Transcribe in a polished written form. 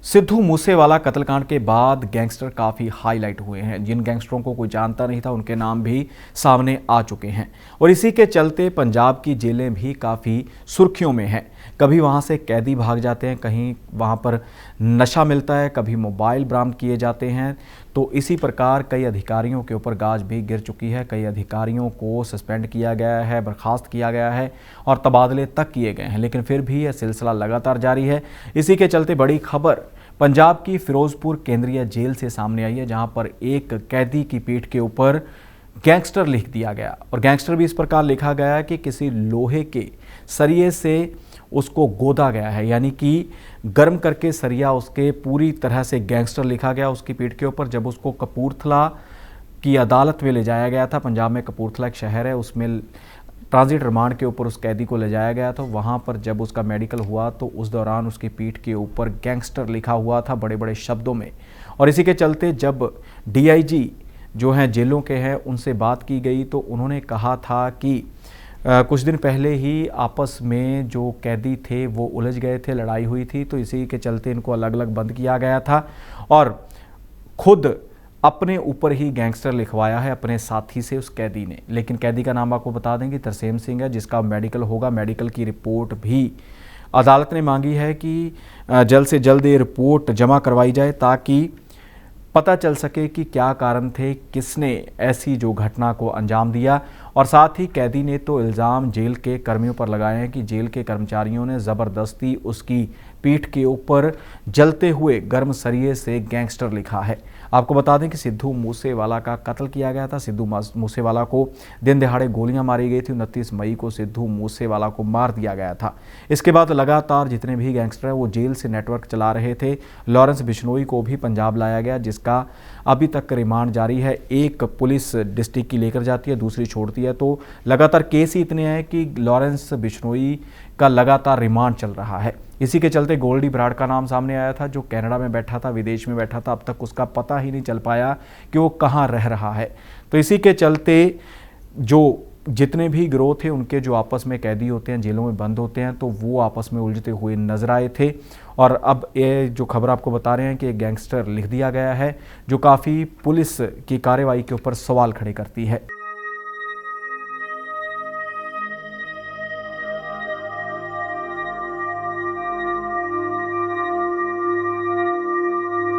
सिद्धू मूसेवाला कत्लकांड के बाद गैंगस्टर काफ़ी हाईलाइट हुए हैं। जिन गैंगस्टरों को कोई जानता नहीं था उनके नाम भी सामने आ चुके हैं और इसी के चलते पंजाब की जेलें भी काफ़ी सुर्खियों में हैं। कभी वहां से कैदी भाग जाते हैं, कहीं वहां पर नशा मिलता है, कभी मोबाइल बरामद किए जाते हैं। तो इसी प्रकार कई अधिकारियों के ऊपर गाज भी गिर चुकी है। कई अधिकारियों को सस्पेंड किया गया है, बर्खास्त किया गया है और तबादले तक किए गए हैं, लेकिन फिर भी यह सिलसिला लगातार जारी है। इसी के चलते बड़ी खबर पंजाब की फिरोजपुर केंद्रीय जेल से सामने आई है, जहां पर एक कैदी की पीठ के ऊपर गैंगस्टर लिख दिया गया और गैंगस्टर भी इस प्रकार लिखा गया कि किसी लोहे के सरिये से उसको गोदा गया है, यानी कि गर्म करके सरिया उसके पूरी तरह से गैंगस्टर लिखा गया उसकी पीठ के ऊपर। जब उसको कपूरथला की अदालत में ले जाया गया था, पंजाब में कपूरथला एक शहर है, उसमें ट्रांजिट रिमांड के ऊपर उस कैदी को ले जाया गया था। वहाँ पर जब उसका मेडिकल हुआ तो उस दौरान उसकी पीठ के ऊपर गैंगस्टर लिखा हुआ था बड़े बड़े शब्दों में। और इसी के चलते जब डीआईजी जो हैं जेलों के हैं उनसे बात की गई तो उन्होंने कहा था कि कुछ दिन पहले ही आपस में जो कैदी थे वो उलझ गए थे, लड़ाई हुई थी, तो इसी के चलते इनको अलग अलग बंद किया गया था और खुद अपने ऊपर ही गैंगस्टर लिखवाया है अपने साथी से उस कैदी ने। लेकिन कैदी का नाम आपको बता दें कि तरसेम सिंह है, जिसका मेडिकल होगा। मेडिकल की रिपोर्ट भी अदालत ने मांगी है कि जल्द से जल्द ये रिपोर्ट जमा करवाई जाए ताकि पता चल सके कि क्या कारण थे, किसने ऐसी जो घटना को अंजाम दिया। और साथ ही कैदी ने तो इल्ज़ाम जेल के कर्मियों पर लगाए हैं कि जेल के कर्मचारियों ने ज़बरदस्ती उसकी पीठ के ऊपर जलते हुए गर्म सरिये से गैंगस्टर लिखा है। आपको बता दें कि सिद्धू मूसेवाला का कत्ल किया गया था। सिद्धू मूसेवाला को दिन दहाड़े गोलियां मारी गई थी। 29 मई को सिद्धू मूसेवाला को मार दिया गया था। इसके बाद लगातार जितने भी गैंगस्टर हैं वो जेल से नेटवर्क चला रहे थे। लॉरेंस बिश्नोई को भी पंजाब लाया गया, जिसका अभी तक रिमांड जारी है। एक पुलिस डिस्ट्रिक्ट की लेकर जाती है, दूसरी छोड़ती है। तो लगातार केस ही इतने हैं कि लॉरेंस बिश्नोई का लगातार रिमांड चल रहा है। इसी के चलते गोल्डी बराड़ का नाम सामने आया था, जो कनाडा में बैठा था, विदेश में बैठा था। अब तक उसका पता ही नहीं चल पाया कि वो कहाँ रह रहा है। तो इसी के चलते जो जितने भी गिरोह थे उनके जो आपस में कैदी होते हैं, जेलों में बंद होते हैं, तो वो आपस में उलझते हुए नजर आए थे। और अब ये जो खबर आपको बता रहे हैं कि एक गैंगस्टर लिख दिया गया है, जो काफ़ी पुलिस की कार्रवाई के ऊपर सवाल खड़े करती है।